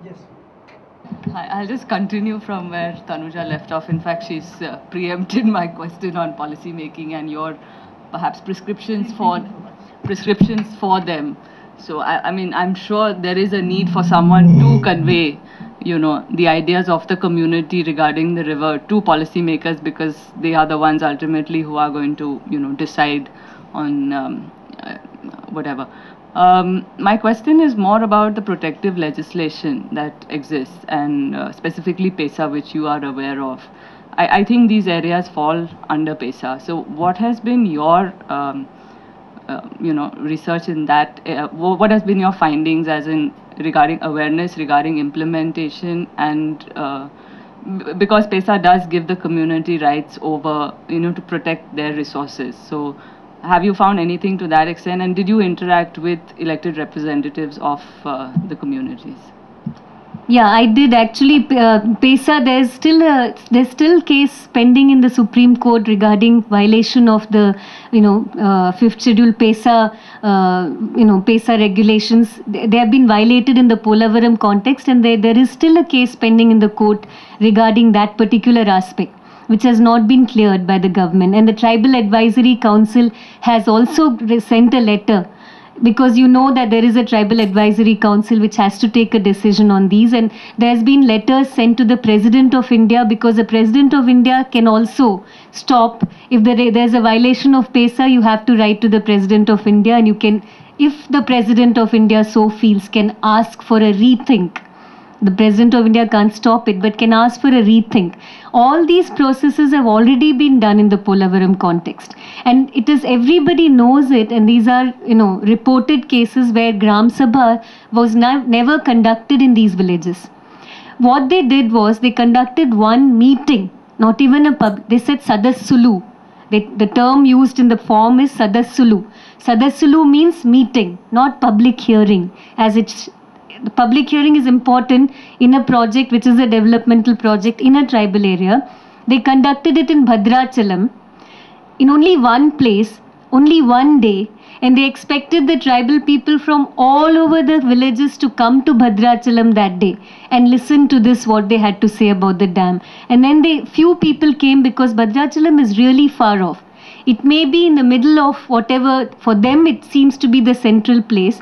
Yes. Hi, I'll just continue from where Tanuja left off. In fact, she's preempted my question on policy making and your perhaps prescriptions for them. So I mean, I'm sure there is a need for someone to convey, the ideas of the community regarding the river to policymakers, because they are the ones ultimately who are going to, decide on whatever. My question is more about the protective legislation that exists, and specifically PESA, which you are aware of. I think these areas fall under PESA. So, what has been your research in that? What has been your findings, as in regarding awareness, regarding implementation, and because PESA does give the community rights over, to protect their resources. So, have you found anything to that extent, and did you interact with elected representatives of the communities? Yeah, I did actually. PESA, there's still case pending in the Supreme Court regarding violation of the fifth schedule PESA PESA regulations. They have been violated in the Polavaram context, and there is still a case pending in the court regarding that particular aspect, which has not been cleared by the government. And the Tribal Advisory Council has also sent a letter, because you know that there is a Tribal Advisory Council which has to take a decision on these, and there's been letters sent to the President of India, because the President of India can also stop if there's a violation of PESA. You have to write to the President of India, and you can, if the President of India so feels, can ask for a rethink. The President of India can't stop it, but can ask for a rethink. All these processes have already been done in the Polavaram context. And it is, everybody knows it, and these are, reported cases where Gram Sabha was never conducted in these villages. What they did was, they conducted one meeting, not even a pub, they said Sadassulu. The term used in the form is Sadassulu. Sadassulu means meeting, not public hearing, as it's. The public hearing is important in a project which is a developmental project in a tribal area. They conducted it in Bhadrachalam, in only one place, only one day, and they expected the tribal people from all over the villages to come to Bhadrachalam that day and listen to this, what they had to say about the dam. And then few people came, because Bhadrachalam is really far off. It may be in the middle of whatever, for them it seems to be the central place.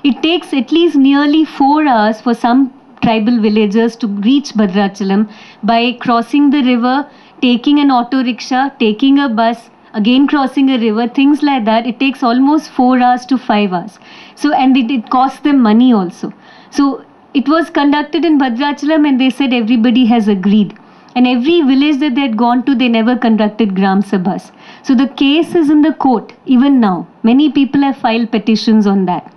It takes at least nearly 4 hours for some tribal villagers to reach Bhadrachalam by crossing the river, taking an auto rickshaw, taking a bus, again crossing a river, things like that. It takes almost 4 hours to 5 hours. So, and it costs them money also. So, it was conducted in Bhadrachalam, and they said everybody has agreed. And every village that they had gone to, they never conducted Gram Sabhas. So, the case is in the court, even now. Many people have filed petitions on that.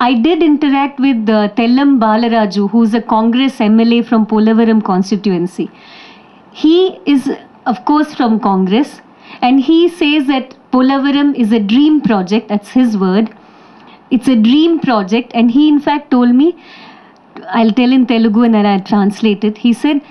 I did interact with Tellam Balaraju, who is a Congress MLA from Polavaram constituency. He is, of course, from Congress, and he says that Polavaram is a dream project. That's his word. It's a dream project, and he in fact told me, I'll tell in Telugu and I'll translate it. He said,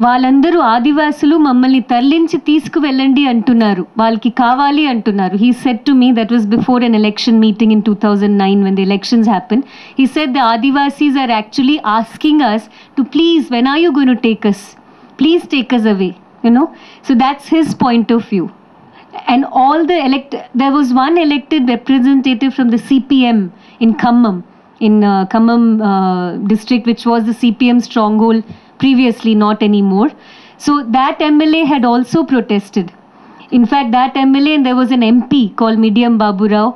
వాళ్ళందరూ ఆదివాసులు మమ్మల్ని తరలించి తీసుకువెళ్ళండి అంటున్నారు, వాళ్ళకి కావాలి అంటున్నారు. He said to me, that was before an election meeting in 2009 when the elections happened. He said the Adivasis are actually asking us to, please, when are you going to take us? Please take us away, So that's his point of view. And all there was one elected representative from the CPM in Khammam, district, which was the CPM stronghold previously, not anymore. So that MLA had also protested. In fact, that MLA, and there was an MP called Medium Babu Rao.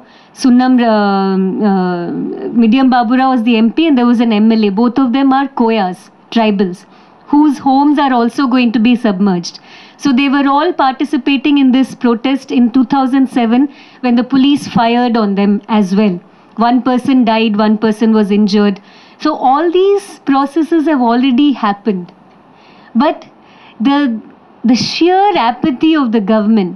Medium Babu Rao was the MP, and there was an MLA. Both of them are Koyas, tribals, whose homes are also going to be submerged. So they were all participating in this protest in 2007, when the police fired on them as well. One person died, one person was injured. So all these processes have already happened. But the sheer apathy of the government,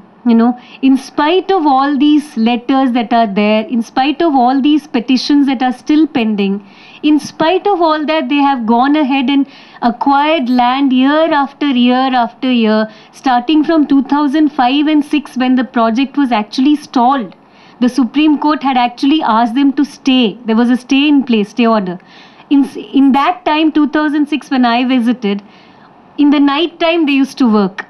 in spite of all these letters that are there, in spite of all these petitions that are still pending, in spite of all that, they have gone ahead and acquired land year after year after year, starting from 2005 and 6, when the project was actually stalled. The Supreme Court had actually asked them to stay. There was a stay in place, stay order. In that time, 2006, when I visited, in the night time they used to work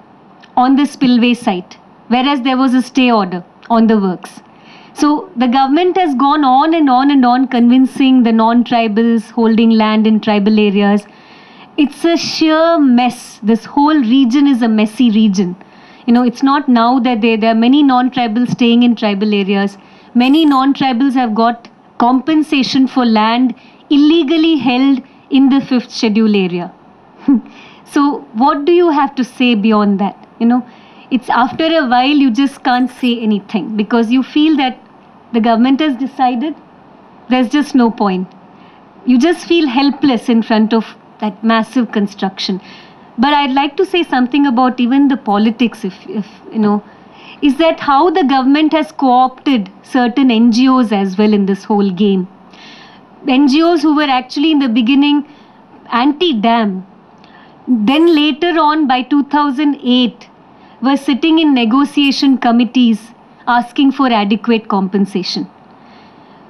on the spillway site, whereas there was a stay order on the works. So the government has gone on and on and on convincing the non-tribals holding land in tribal areas. It's a sheer mess. This whole region is a messy region. You know, it's not now that there are many non-tribals staying in tribal areas. Many non-tribals have got compensation for land illegally held in the 5th schedule area. So what do you have to say beyond that? You know, it's after a while you just can't say anything because you feel that the government has decided, there's just no point. You just feel helpless in front of that massive construction. But I'd like to say something about even the politics, if you know, is that how the government has co-opted certain NGOs as well in this whole game. NGOs who were actually in the beginning anti-dam, then later on by 2008 were sitting in negotiation committees asking for adequate compensation.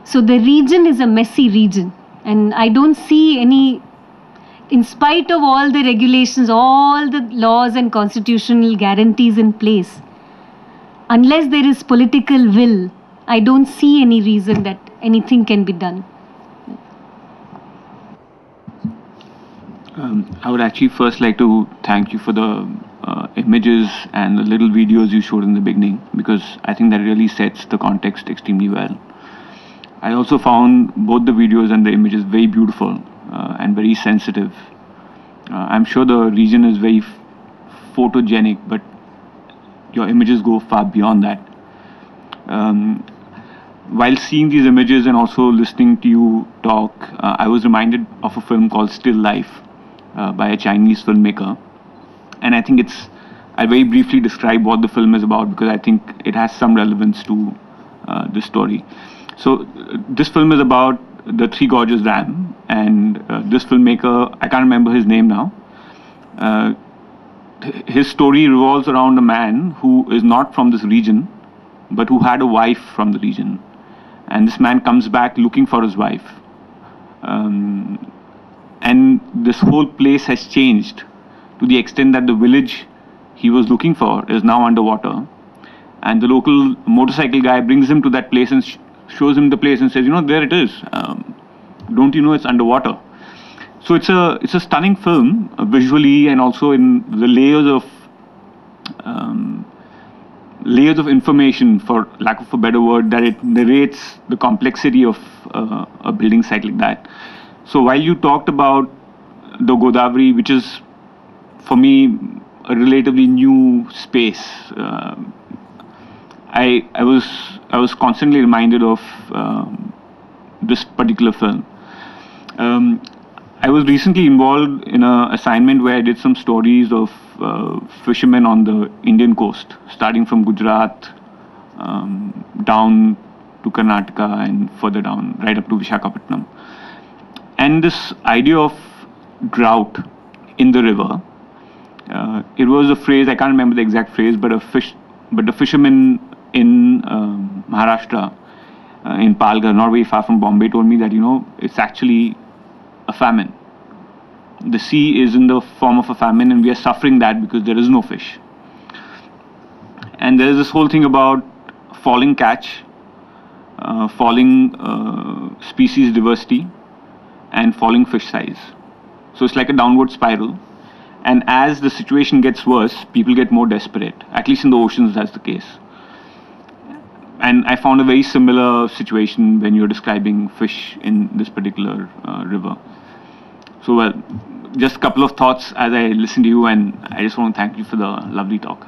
So the region is a messy region, and I don't see any, in spite of all the regulations, all the laws and constitutional guarantees in place, unless there is political will, I don't see any reason that anything can be done. I would actually first like to thank you for the images and the little videos you showed in the beginning, because I think that really sets the context extremely well. I also found both the videos and the images very beautiful and very sensitive. I'm sure the region is very photogenic, but your images go far beyond that. While seeing these images and also listening to you talk, I was reminded of a film called Still Life by a Chinese filmmaker. And I think I'll very briefly describe what the film is about, because I think it has some relevance to this story. So this film is about the Three Gorges Dam, and this filmmaker, I can't remember his name now, his story revolves around a man who is not from this region, but who had a wife from the region. And this man comes back looking for his wife. And this whole place has changed to the extent that the village he was looking for is now underwater. And the local motorcycle guy brings him to that place and shows him the place and says, you know, there it is. Don't you know it's underwater? So it's a stunning film visually, and also in the layers of information, for lack of a better word, that it narrates the complexity of a building site like that. So while you talked about the Godavari, which is for me a relatively new space, I was constantly reminded of this particular film. I was recently involved in an assignment where I did some stories of fishermen on the Indian coast, starting from Gujarat down to Karnataka and further down, right up to Visakhapatnam. And this idea of drought in the river, it was a phrase, I can't remember the exact phrase, but the fishermen in Maharashtra, in Palghar, not very far from Bombay, told me that, you know, it's actually a famine. The sea is in the form of a famine, and we are suffering that because there is no fish. And there is this whole thing about falling catch, falling species diversity, and falling fish size. So it's like a downward spiral. And as the situation gets worse, people get more desperate. At least in the oceans, that's the case. And I found a very similar situation when you're describing fish in this particular river. So, well, just a couple of thoughts as I listen to you, and I just want to thank you for the lovely talk.